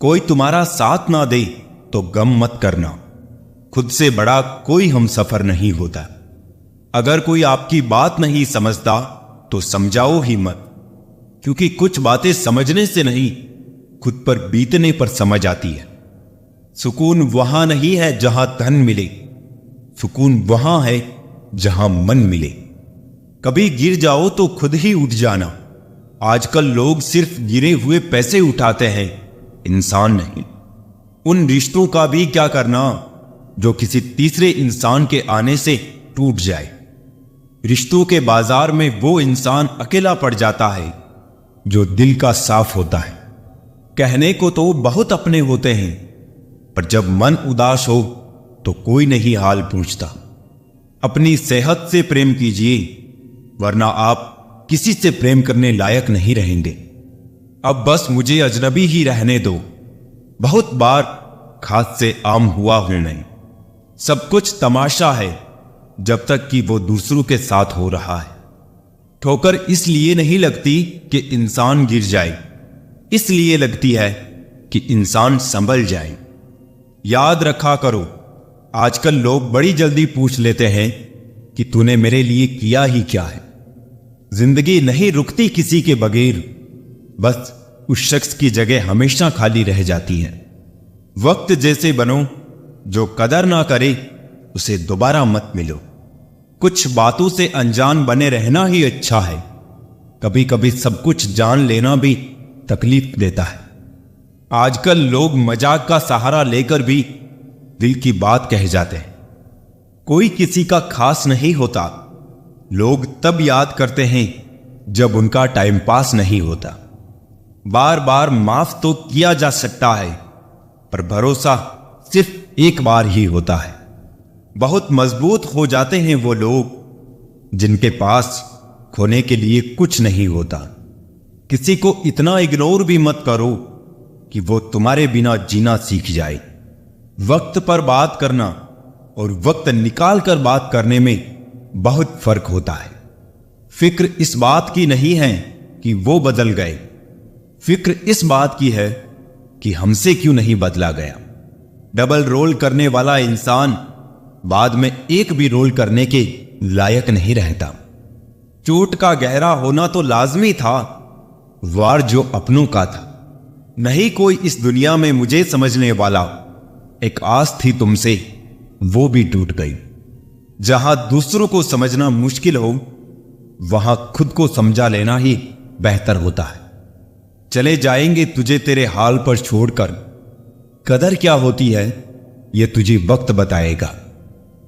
कोई तुम्हारा साथ ना दे तो गम मत करना। खुद से बड़ा कोई हम सफर नहीं होता। अगर कोई आपकी बात नहीं समझता तो समझाओ ही मत, क्योंकि कुछ बातें समझने से नहीं, खुद पर बीतने पर समझ आती है। सुकून वहां नहीं है जहां धन मिले, सुकून वहां है जहां मन मिले। कभी गिर जाओ तो खुद ही उठ जाना। आजकल लोग सिर्फ गिरे हुए पैसे उठाते हैं, इंसान नहीं। उन रिश्तों का भी क्या करना जो किसी तीसरे इंसान के आने से टूट जाए। रिश्तों के बाजार में वो इंसान अकेला पड़ जाता है जो दिल का साफ होता है। कहने को तो बहुत अपने होते हैं, पर जब मन उदास हो तो कोई नहीं हाल पूछता। अपनी सेहत से प्रेम कीजिए, वरना आप किसी से प्रेम करने लायक नहीं रहेंगे। अब बस मुझे अजनबी ही रहने दो। बहुत बार खास से आम हुआ हूं मैं। सब कुछ तमाशा है जब तक कि वो दूसरों के साथ हो रहा है। ठोकर इसलिए नहीं लगती कि इंसान गिर जाए, इसलिए लगती है कि इंसान संभल जाए। याद रखा करो, आजकल लोग बड़ी जल्दी पूछ लेते हैं कि तूने मेरे लिए किया ही क्या है। जिंदगी नहीं रुकती किसी के बगैर, बस उस शख्स की जगह हमेशा खाली रह जाती है। वक्त जैसे बनो, जो कदर ना करे उसे दोबारा मत मिलो। कुछ बातों से अनजान बने रहना ही अच्छा है। कभी कभी सब कुछ जान लेना भी तकलीफ देता है। आजकल लोग मजाक का सहारा लेकर भी दिल की बात कह जाते हैं। कोई किसी का खास नहीं होता। लोग तब याद करते हैं जब उनका टाइम पास नहीं होता। बार बार माफ तो किया जा सकता है, पर भरोसा सिर्फ एक बार ही होता है। बहुत मजबूत हो जाते हैं वो लोग जिनके पास खोने के लिए कुछ नहीं होता। किसी को इतना इग्नोर भी मत करो कि वो तुम्हारे बिना जीना सीख जाए। वक्त पर बात करना और वक्त निकाल कर बात करने में बहुत फर्क होता है। फिक्र इस बात की नहीं है कि वो बदल गए, फिक्र इस बात की है कि हमसे क्यों नहीं बदला गया। डबल रोल करने वाला इंसान बाद में एक भी रोल करने के लायक नहीं रहता। चोट का गहरा होना तो लाजमी था, वार जो अपनों का था। नहीं कोई इस दुनिया में मुझे समझने वाला। एक आस थी तुमसे, वो भी टूट गई। जहां दूसरों को समझना मुश्किल हो, वहां खुद को समझा लेना ही बेहतर होता है। चले जाएंगे तुझे तेरे हाल पर छोड़कर। कदर क्या होती है ये तुझे वक्त बताएगा।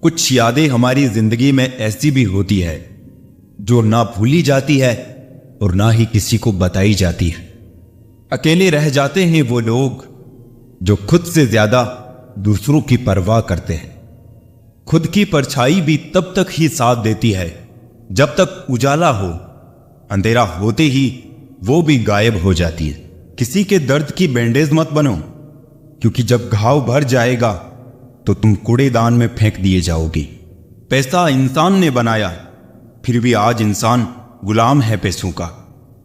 कुछ यादें हमारी जिंदगी में ऐसी भी होती है जो ना भूली जाती है और ना ही किसी को बताई जाती है। अकेले रह जाते हैं वो लोग जो खुद से ज्यादा दूसरों की परवाह करते हैं। खुद की परछाई भी तब तक ही साथ देती है जब तक उजाला हो। अंधेरा होते ही वो भी गायब हो जाती है। किसी के दर्द की बैंडेज मत बनो, क्योंकि जब घाव भर जाएगा तो तुम कूड़ेदान में फेंक दिए जाओगी। पैसा इंसान ने बनाया, फिर भी आज इंसान गुलाम है पैसों का।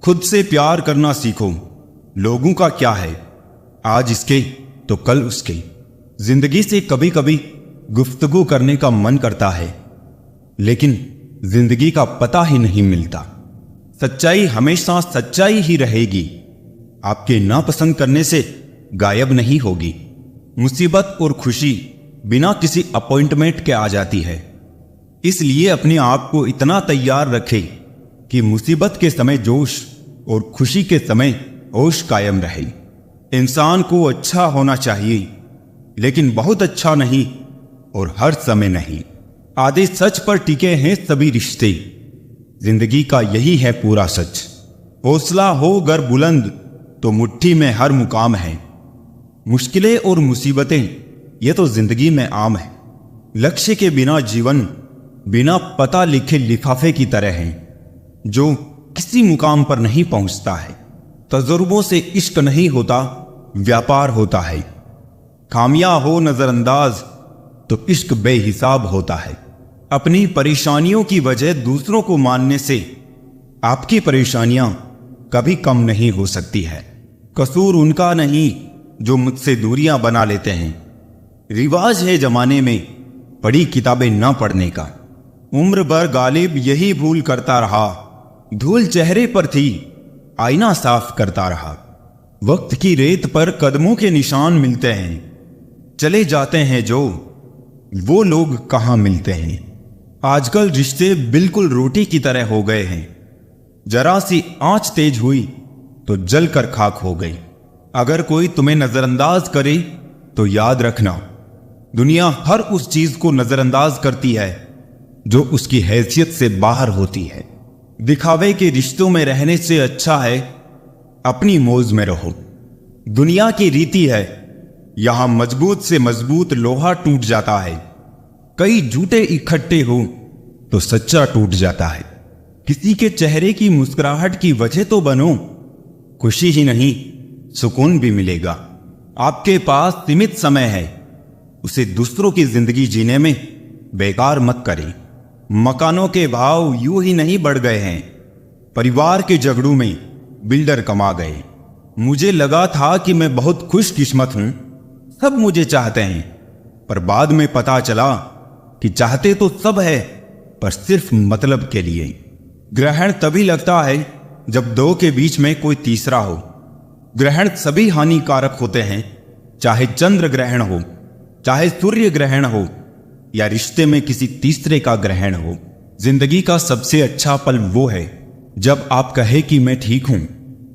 खुद से प्यार करना सीखो। लोगों का क्या है, आज इसके तो कल उसके। जिंदगी से कभी कभी गुफ्तगू करने का मन करता है, लेकिन जिंदगी का पता ही नहीं मिलता। सच्चाई हमेशा सच्चाई ही रहेगी, आपके नापसंद करने से गायब नहीं होगी। मुसीबत और खुशी बिना किसी अपॉइंटमेंट के आ जाती है। इसलिए अपने आप को इतना तैयार रखें कि मुसीबत के समय जोश और खुशी के समय होश कायम रहे। इंसान को अच्छा होना चाहिए, लेकिन बहुत अच्छा नहीं और हर समय नहीं। आधे सच पर टिके हैं सभी रिश्ते। जिंदगी का यही है पूरा सच। हौसला हो गर बुलंद तो मुट्ठी में हर मुकाम है। मुश्किलें और मुसीबतें ये तो जिंदगी में आम है। लक्ष्य के बिना जीवन बिना पता लिखे लिफाफे की तरह है जो किसी मुकाम पर नहीं पहुंचता है। तजुर्बों से इश्क नहीं होता, व्यापार होता है। खामियां हो नजरअंदाज तो इश्क बेहिसाब होता है। अपनी परेशानियों की वजह दूसरों को मानने से आपकी परेशानियां कभी कम नहीं हो सकती है। कसूर उनका नहीं, जो मुझसे दूरियां बना लेते हैं। रिवाज है जमाने में पढ़ी किताबें न पढ़ने का। उम्र भर गालिब यही भूल करता रहा। धूल चेहरे पर थी, आईना साफ करता रहा। वक्त की रेत पर कदमों के निशान मिलते हैं। चले जाते हैं जो, वो लोग कहां मिलते हैं। आजकल रिश्ते बिल्कुल रोटी की तरह हो गए हैं। जरा सी आंच तेज हुई तो जलकर खाक हो गई। अगर कोई तुम्हें नजरअंदाज करे तो याद रखना, दुनिया हर उस चीज को नजरअंदाज करती है जो उसकी हैसियत से बाहर होती है। दिखावे के रिश्तों में रहने से अच्छा है अपनी मौज में रहो। दुनिया की रीति है, यहां मजबूत से मजबूत लोहा टूट जाता है। कई झूठे इकट्ठे हो तो सच्चा टूट जाता है। किसी के चेहरे की मुस्कुराहट की वजह तो बनो, खुशी ही नहीं सुकून भी मिलेगा। आपके पास सीमित समय है, उसे दूसरों की जिंदगी जीने में बेकार मत करें। मकानों के भाव यूं ही नहीं बढ़ गए हैं, परिवार के झगड़ों में बिल्डर कमा गए। मुझे लगा था कि मैं बहुत खुशकिस्मत हूं, सब मुझे चाहते हैं, पर बाद में पता चला कि चाहते तो सब है पर सिर्फ मतलब के लिए। ग्रहण तभी लगता है जब दो के बीच में कोई तीसरा हो। ग्रहण सभी हानिकारक होते हैं, चाहे चंद्र ग्रहण हो, चाहे सूर्य ग्रहण हो, या रिश्ते में किसी तीसरे का ग्रहण हो। जिंदगी का सबसे अच्छा पल वो है जब आप कहे कि मैं ठीक हूं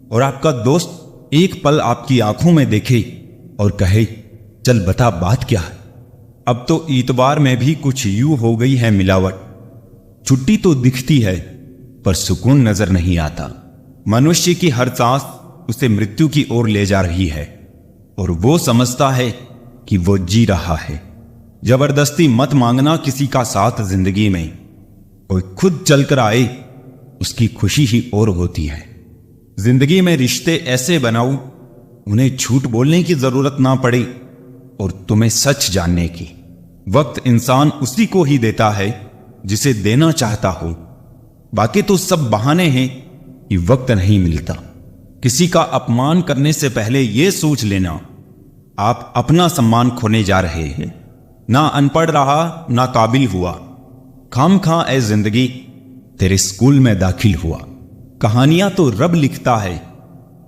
और आपका दोस्त एक पल आपकी आंखों में देखे और कहे चल बता बात क्या है। अब तो इतबार में भी कुछ यूं हो गई है मिलावट। छुट्टी तो दिखती है पर सुकून नजर नहीं आता। मनुष्य की हर सांस उसे मृत्यु की ओर ले जा रही है और वो समझता है कि वो जी रहा है। जबरदस्ती मत मांगना किसी का साथ जिंदगी में। कोई खुद चलकर आए उसकी खुशी ही और होती है। जिंदगी में रिश्ते ऐसे बनाओ उन्हें झूठ बोलने की जरूरत ना पड़े और तुम्हें सच जानने की। वक्त इंसान उसी को ही देता है जिसे देना चाहता हो। बाकी तो सब बहाने हैं कि वक्त नहीं मिलता। किसी का अपमान करने से पहले यह सोच लेना आप अपना सम्मान खोने जा रहे हैं। ना अनपढ़ रहा ना काबिल हुआ, खामखा ए जिंदगी तेरे स्कूल में दाखिल हुआ। कहानियां तो रब लिखता है,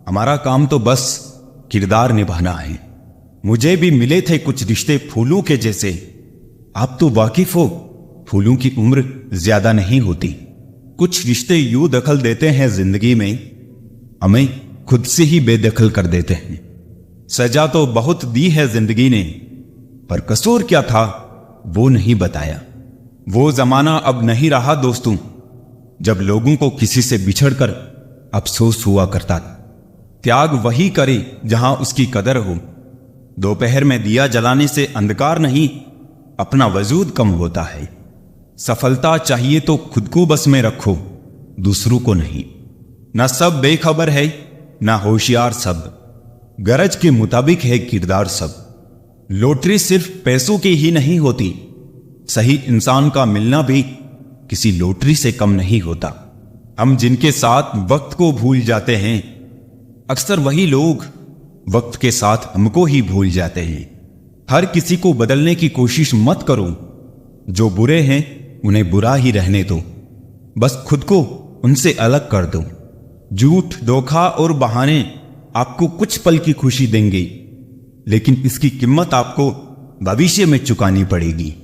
हमारा काम तो बस किरदार निभाना है। मुझे भी मिले थे कुछ रिश्ते फूलों के जैसे। आप तो वाकिफ हो, फूलों की उम्र ज्यादा नहीं होती। कुछ रिश्ते यूं दखल देते हैं जिंदगी में, हमें खुद से ही बेदखल कर देते हैं। सजा तो बहुत दी है जिंदगी ने, पर कसूर क्या था वो नहीं बताया। वो जमाना अब नहीं रहा दोस्तों, जब लोगों को किसी से बिछड़कर अफसोस हुआ करता था। त्याग वही करे जहां उसकी कदर हो। दोपहर में दिया जलाने से अंधकार नहीं, अपना वजूद कम होता है। सफलता चाहिए तो खुद को बस में रखो, दूसरों को नहीं। न सब बेखबर है ना होशियार सब, गरज के मुताबिक है किरदार सब। लॉटरी सिर्फ पैसों की ही नहीं होती, सही इंसान का मिलना भी किसी लॉटरी से कम नहीं होता। हम जिनके साथ वक्त को भूल जाते हैं, अक्सर वही लोग वक्त के साथ हमको ही भूल जाते हैं। हर किसी को बदलने की कोशिश मत करो, जो बुरे हैं उन्हें बुरा ही रहने दो, बस खुद को उनसे अलग कर दो। झूठ, धोखा और बहाने आपको कुछ पल की खुशी देंगे, लेकिन इसकी कीमत आपको भविष्य में चुकानी पड़ेगी।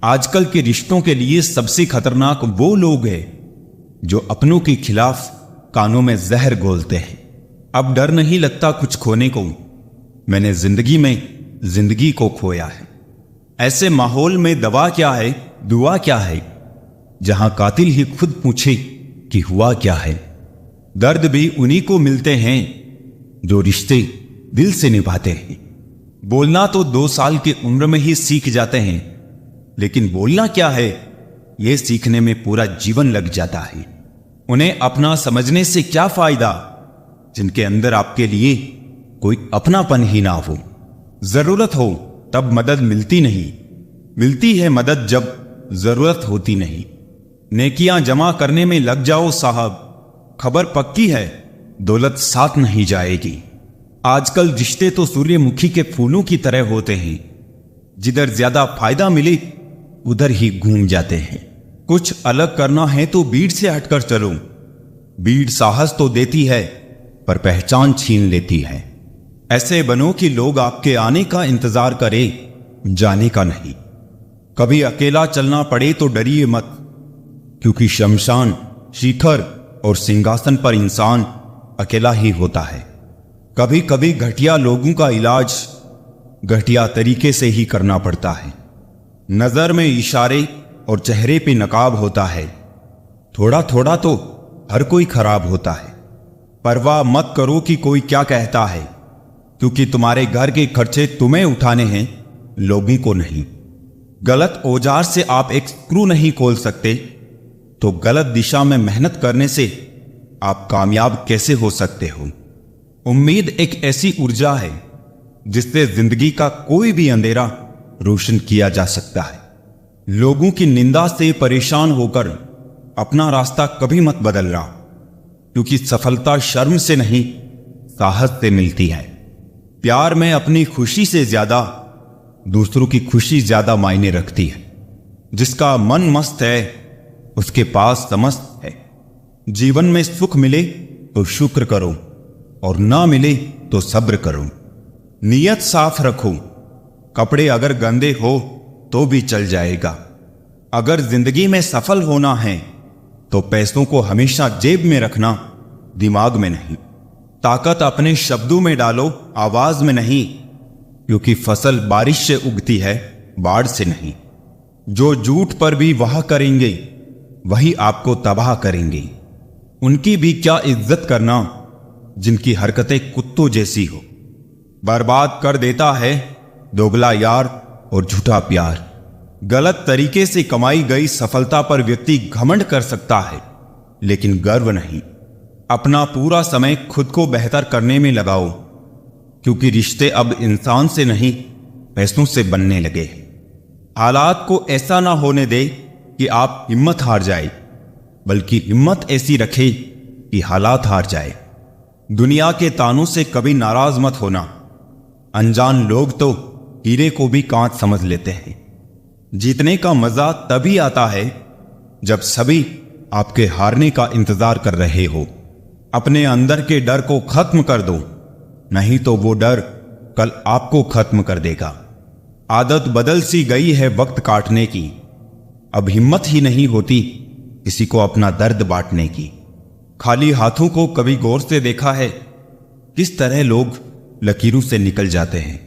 आजकल के रिश्तों के लिए सबसे खतरनाक वो लोग हैं जो अपनों के खिलाफ कानों में जहर घोलते हैं। अब डर नहीं लगता कुछ खोने को, मैंने जिंदगी में जिंदगी को खोया है। ऐसे माहौल में दवा क्या है, दुआ क्या है, जहां कातिल ही खुद पूछे कि हुआ क्या है। दर्द भी उन्हीं को मिलते हैं जो रिश्ते दिल से निभाते हैं। बोलना तो 2 साल की उम्र में ही सीख जाते हैं, लेकिन बोलना क्या है यह सीखने में पूरा जीवन लग जाता है। उन्हें अपना समझने से क्या फायदा जिनके अंदर आपके लिए कोई अपनापन ही ना हो। जरूरत हो तब मदद मिलती नहीं, मिलती है मदद जब जरूरत होती नहीं। नेकियां जमा करने में लग जाओ साहब, खबर पक्की है दौलत साथ नहीं जाएगी। आजकल रिश्ते तो सूर्यमुखी के फूलों की तरह होते हैं, जिधर ज्यादा फायदा मिले उधर ही घूम जाते हैं। कुछ अलग करना है तो भीड़ से हटकर चलो। भीड़ साहस तो देती है पर पहचान छीन लेती है। ऐसे बनो कि लोग आपके आने का इंतजार करें, जाने का नहीं। कभी अकेला चलना पड़े तो डरिए मत, क्योंकि शमशान, शिखर और सिंहासन पर इंसान अकेला ही होता है। कभी कभी घटिया लोगों का इलाज घटिया तरीके से ही करना पड़ता है। नजर में इशारे और चेहरे पे नकाब होता है। थोड़ा थोड़ा तो हर कोई खराब होता है। परवाह मत करो कि कोई क्या कहता है, क्योंकि तुम्हारे घर के खर्चे तुम्हें उठाने हैं, लोगों को नहीं। गलत औजार से आप एक स्क्रू नहीं खोल सकते, तो गलत दिशा में मेहनत करने से आप कामयाब कैसे हो सकते हो। उम्मीद एक ऐसी ऊर्जा है जिससे जिंदगी का कोई भी अंधेरा रोशन किया जा सकता है। लोगों की निंदा से परेशान होकर अपना रास्ता कभी मत बदलना, क्योंकि सफलता शर्म से नहीं, साहस से मिलती है। प्यार में अपनी खुशी से ज्यादा दूसरों की खुशी ज्यादा मायने रखती है। जिसका मन मस्त है उसके पास समस्त है। जीवन में सुख मिले तो शुक्र करो और ना मिले तो सब्र करो। नीयत साफ रखो। कपड़े अगर गंदे हो तो भी चल जाएगा। अगर जिंदगी में सफल होना है तो पैसों को हमेशा जेब में रखना, दिमाग में नहीं। ताकत अपने शब्दों में डालो, आवाज में नहीं, क्योंकि फसल बारिश से उगती है, बाढ़ से नहीं। जो झूठ पर भी वाह करेंगे वही आपको तबाह करेंगे। उनकी भी क्या इज्जत करना जिनकी हरकतें कुत्तों जैसी हो। बर्बाद कर देता है दोगला यार और झूठा प्यार। गलत तरीके से कमाई गई सफलता पर व्यक्ति घमंड कर सकता है, लेकिन गर्व नहीं। अपना पूरा समय खुद को बेहतर करने में लगाओ, क्योंकि रिश्ते अब इंसान से नहीं, पैसों से बनने लगे हैं। हालात को ऐसा ना होने दे कि आप हिम्मत हार जाए, बल्कि हिम्मत ऐसी रखे कि हालात हार जाए। दुनिया के तानों से कभी नाराज मत होना। अनजान लोग तो हीरे को भी कांच समझ लेते हैं। जीतने का मजा तभी आता है जब सभी आपके हारने का इंतजार कर रहे हो। अपने अंदर के डर को खत्म कर दो, नहीं तो वो डर कल आपको खत्म कर देगा। आदत बदल सी गई है वक्त काटने की। अब हिम्मत ही नहीं होती किसी को अपना दर्द बांटने की। खाली हाथों को कभी गौर से देखा है किस तरह लोग लकीरों से निकल जाते हैं।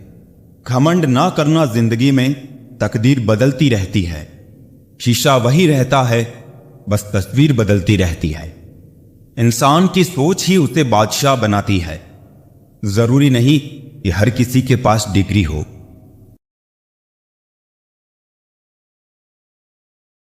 घमंड ना करना। जिंदगी में तकदीर बदलती रहती है। शीशा वही रहता है, बस तस्वीर बदलती रहती है। इंसान की सोच ही उसे बादशाह बनाती है। जरूरी नहीं कि हर किसी के पास डिग्री हो,